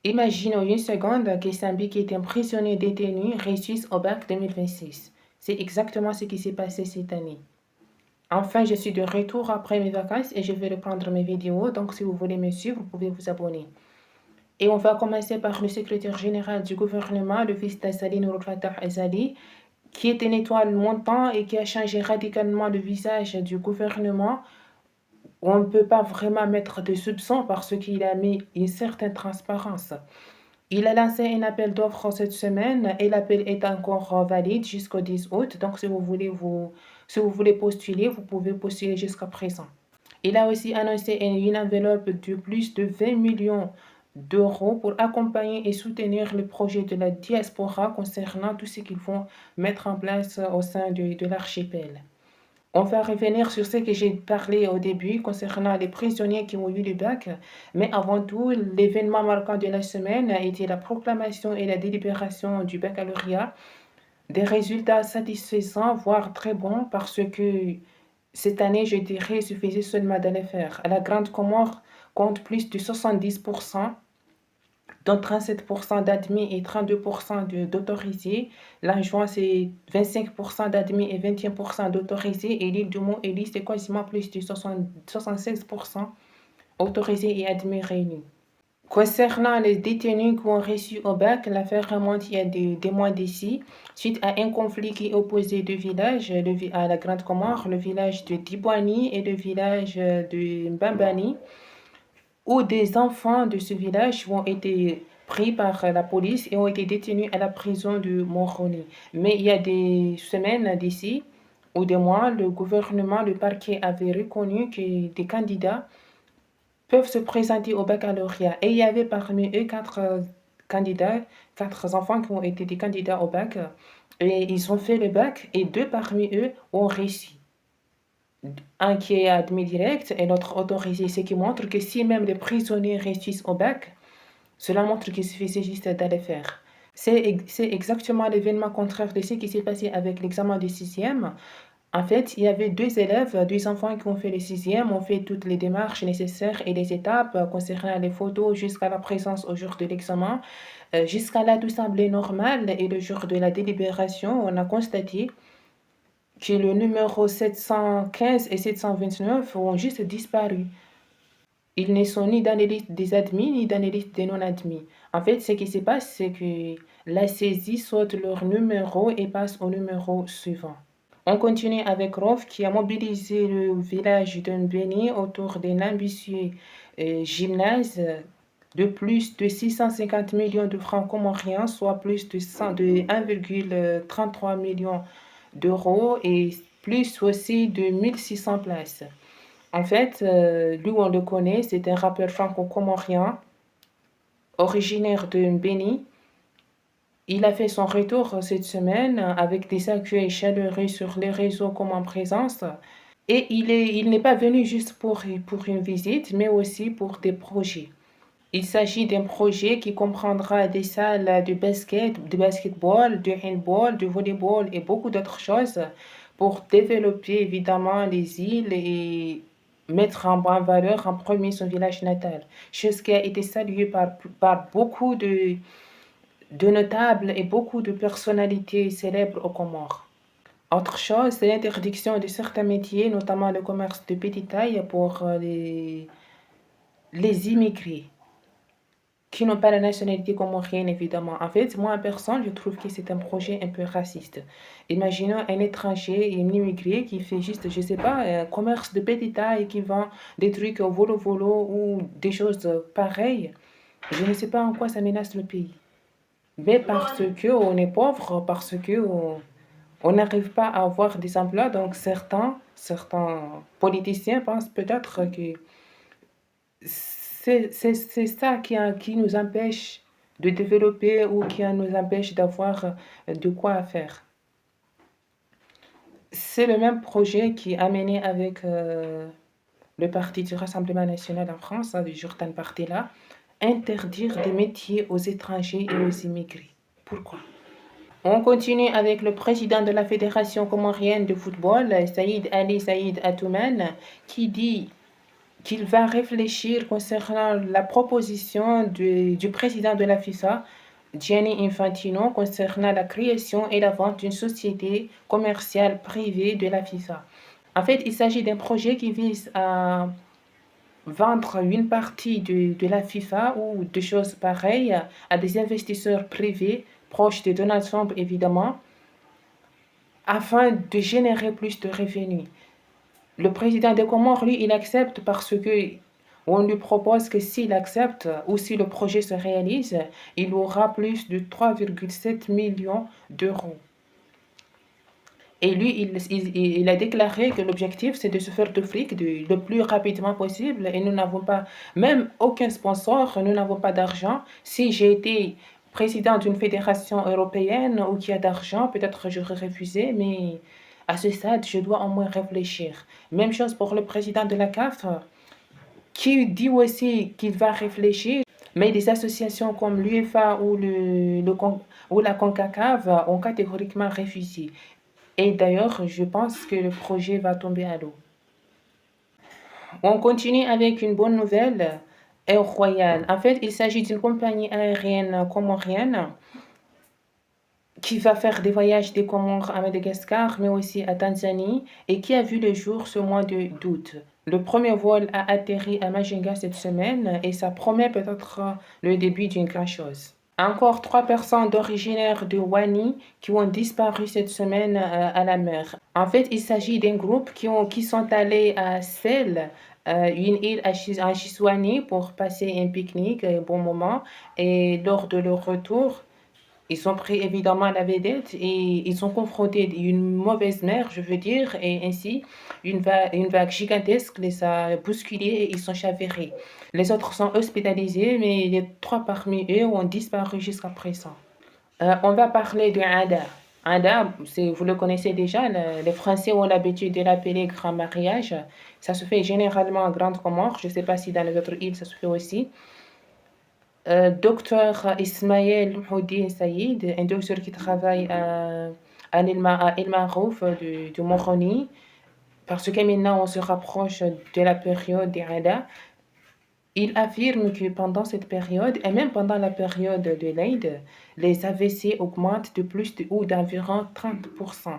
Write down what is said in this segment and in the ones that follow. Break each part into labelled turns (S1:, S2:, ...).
S1: Imaginons une seconde que Sambi, qui est un prisonnier détenu, réussisse au bac 2026. C'est exactement ce qui s'est passé cette année. Enfin, je suis de retour après mes vacances et je vais reprendre mes vidéos. Donc, si vous voulez me suivre, vous pouvez vous abonner. Et on va commencer par le secrétaire général du gouvernement, le fils d'Azali Nour Fatah Azali, qui est une étoile montante et qui a changé radicalement le visage du gouvernement. On ne peut pas vraiment mettre de soupçons parce qu'il a mis une certaine transparence. Il a lancé un appel d'offres cette semaine et l'appel est encore valide jusqu'au 10 août. Donc, si vous voulez postuler, vous pouvez postuler jusqu'à présent. Il a aussi annoncé une enveloppe de plus de 20 millions d'euros pour accompagner et soutenir le projet de la diaspora concernant tout ce qu'ils vont mettre en place au sein de l'archipel. On va revenir sur ce que j'ai parlé au début concernant les prisonniers qui ont eu le bac, mais avant tout, l'événement marquant de la semaine a été la proclamation et la délibération du baccalauréat, des résultats satisfaisants, voire très bons, parce que cette année, je dirais, il suffisait seulement de le faire. La Grande Comore compte plus de 70%, dont 37% d'admis et 32% d'autorisés. La Juin, c'est 25% d'admis et 21% d'autorisés. Et l'île du Mont Elie, c'est quasiment plus de 76% autorisés et admis réunis. Concernant les détenus qui ont reçu au bac, l'affaire remonte il y a des mois d'ici, suite à un conflit qui opposait deux villages à la Grande Comore, le village de Dibouani et le village de Mbambani, où des enfants de ce village ont été pris par la police et ont été détenus à la prison de Moroni. Mais il y a des semaines d'ici, ou des mois, le gouvernement, le parquet avait reconnu que des candidats peuvent se présenter au baccalauréat. Et il y avait parmi eux candidats, quatre enfants qui ont été des candidats au bac. Et ils ont fait le bac et deux parmi eux ont réussi. Un qui est admis direct et l'autre autorisé, ce qui montre que si même les prisonniers réussissent au bac, cela montre qu'il suffisait juste d'aller faire. C'est exactement l'événement contraire de ce qui s'est passé avec l'examen du sixième. En fait, il y avait deux élèves, deux enfants qui ont fait le sixième, ont fait toutes les démarches nécessaires et les étapes concernant les photos jusqu'à la présence au jour de l'examen. Jusqu'à là, tout semblait normal et le jour de la délibération, on a constaté que le numéro 715 et 729 ont juste disparu. Ils ne sont ni dans les listes des admis ni dans les listes des non-admis. En fait, ce qui se passe, c'est que la saisie saute leur numéro et passe au numéro suivant. On continue avec Rof qui a mobilisé le village de Mbeni autour d'un ambitieux gymnase de plus de 650 millions de francs comoriens, soit plus de 1,33 million d'euros et plus aussi de 1600 places. En fait, lui, on le connaît, c'est un rappeur franco-comorien, originaire de Mbeni. Il a fait son retour cette semaine avec des accueils chaleureux sur les réseaux comme en présence. Et il n'est pas venu juste pour une visite, mais aussi pour des projets. Il s'agit d'un projet qui comprendra des salles de basket, de basketball, de handball, de volleyball et beaucoup d'autres choses pour développer évidemment les îles et mettre en valeur en premier son village natal. Chose qui a été saluée par beaucoup de notables et beaucoup de personnalités célèbres aux Comores. Autre chose, c'est l'interdiction de certains métiers, notamment le commerce de petite taille pour les immigrés qui n'ont pas la nationalité comorienne, évidemment. En fait, moi, en personne, je trouve que c'est un projet un peu raciste. Imaginons un étranger, un immigré qui fait juste, je sais pas, un commerce de petite taille qui vend des trucs au volo-volo ou des choses pareilles. Je ne sais pas en quoi ça menace le pays. Mais parce qu'on est pauvre, parce qu'on n'arrive pas à avoir des emplois, donc certains politiciens pensent peut-être que c'est ça qui nous empêche de développer ou qui nous empêche d'avoir de quoi faire. C'est le même projet qui a mené avec le Parti du Rassemblement national en France, le Jourdan Parti là, interdire des métiers aux étrangers et aux immigrés. Pourquoi? On continue avec le président de la Fédération comorienne de football, Saïd Ali Saïd Atouman, qui dit qu'il va réfléchir concernant la proposition du président de la FIFA, Gianni Infantino, concernant la création et la vente d'une société commerciale privée de la FIFA. En fait, il s'agit d'un projet qui vise à vendre une partie de la FIFA ou de choses pareilles à des investisseurs privés proches de Donald Trump, évidemment, afin de générer plus de revenus. Le président des Comores, lui, il accepte parce que on lui propose que s'il accepte ou si le projet se réalise, il aura plus de 3,7 millions d'euros. Et lui, il a déclaré que l'objectif, c'est de se faire de fric le plus rapidement possible. Et nous n'avons pas, même aucun sponsor, nous n'avons pas d'argent. Si j'ai été président d'une fédération européenne ou qui a d'argent, peut-être j'aurais refusé, mais à ce stade, je dois au moins réfléchir. Même chose pour le président de la CAF, qui dit aussi qu'il va réfléchir, mais des associations comme l'UEFA ou la CONCACAF ont catégoriquement refusé. Et d'ailleurs, je pense que le projet va tomber à l'eau. On continue avec une bonne nouvelle, Air Royal. En fait, il s'agit d'une compagnie aérienne comorienne qui va faire des voyages des Comores à Madagascar, mais aussi à Tanzanie, et qui a vu le jour ce mois d'août. Le premier vol a atterri à Majinga cette semaine et ça promet peut-être le début d'une grande chose. Encore 3 personnes originaires de Wani qui ont disparu cette semaine à la mer. En fait, il s'agit d'un groupe qui sont allés à Sel, une île à Chiswani, pour passer un pique-nique, un bon moment. Et lors de leur retour, ils ont pris évidemment la vedette et ils sont confrontés à une mauvaise mer, je veux dire, et ainsi une vague gigantesque les a bousculés et ils sont chavirés. Les autres sont hospitalisés, mais les 3 parmi eux ont disparu jusqu'à présent. On va parler de Ada. Ada, vous le connaissez déjà, les Français ont l'habitude de l'appeler grand mariage. Ça se fait généralement en Grande Comore. Je ne sais pas si dans les autres îles ça se fait aussi. Docteur Ismaël Houdin Saïd, un docteur qui travaille à El Marouf de Moroni, parce que maintenant on se rapproche de la période des Ada. Il affirme que pendant cette période, et même pendant la période de l'Aïd, les AVC augmentent de plus ou d'environ 30%.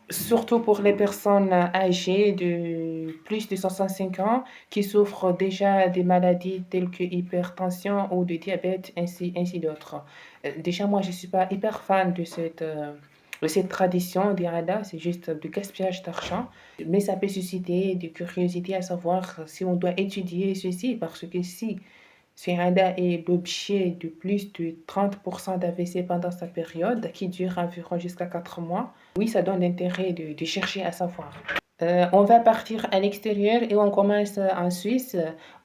S1: Surtout pour les personnes âgées de plus de 65 ans qui souffrent déjà des maladies telles que l'hypertension ou le diabète, ainsi d'autres. Déjà, moi, je ne suis pas hyper fan de cette tradition d'Irada, c'est juste du gaspillage d'argent, mais ça peut susciter de curiosité à savoir si on doit étudier ceci, parce que si Irada est l'objet de plus de 30% d'AVC pendant sa période, qui dure environ jusqu'à 4 mois, oui, ça donne l'intérêt de chercher à savoir. On va partir à l'extérieur et on commence en Suisse,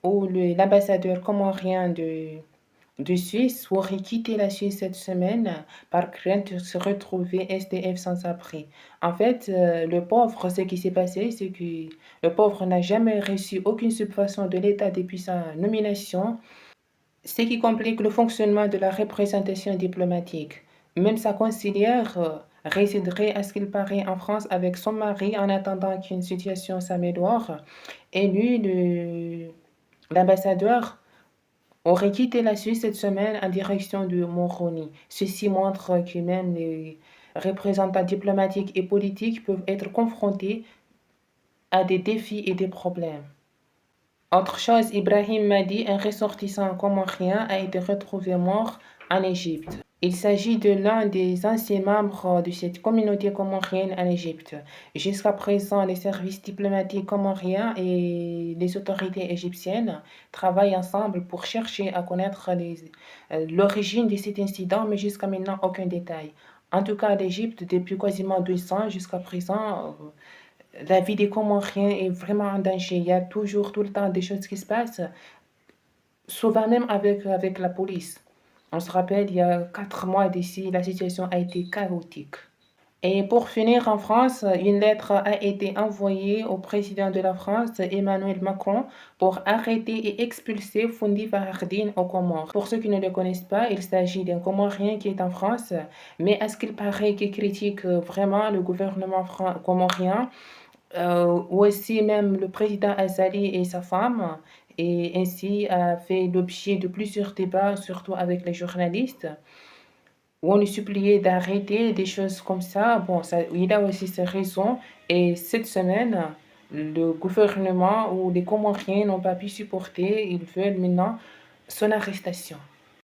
S1: où l'ambassadeur comorien de Suisse aurait quitté la Suisse cette semaine par crainte de se retrouver SDF sans abri. En fait, le pauvre, ce qui s'est passé, c'est que le pauvre n'a jamais reçu aucune subvention de l'État depuis sa nomination, ce qui complique le fonctionnement de la représentation diplomatique. Même sa conseillère résiderait à ce qu'il paraît en France avec son mari en attendant qu'une situation s'améliore. Et lui, l'ambassadeur, aurait quitté la Suisse cette semaine en direction de Moroni. Ceci montre que même les représentants diplomatiques et politiques peuvent être confrontés à des défis et des problèmes. Autre chose, Ibrahim Madi, un ressortissant comorien, a été retrouvé mort en Égypte. Il s'agit de l'un des anciens membres de cette communauté comorienne en Égypte. Jusqu'à présent, les services diplomatiques comoriens et les autorités égyptiennes travaillent ensemble pour chercher à connaître l'origine de cet incident, mais jusqu'à maintenant, aucun détail. En tout cas, l'Égypte, depuis quasiment 200 jusqu'à présent, la vie des Comoriens est vraiment en danger. Il y a toujours, tout le temps, des choses qui se passent, souvent même avec la police. On se rappelle, il y a 4 mois d'ici, la situation a été chaotique. Et pour finir, en France, une lettre a été envoyée au président de la France, Emmanuel Macron, pour arrêter et expulser Foundi Farardine aux Comores. Pour ceux qui ne le connaissent pas, il s'agit d'un Comorien qui est en France, mais à ce qu'il paraît, qui critique vraiment le gouvernement comorien Aussi même le président Azali et sa femme et ainsi a fait l'objet de plusieurs débats, surtout avec les journalistes, où on lui suppliait d'arrêter des choses comme ça. Bon, ça il a aussi ses raisons et cette semaine, le gouvernement ou les Comoriens n'ont pas pu supporter, ils veulent maintenant son arrestation.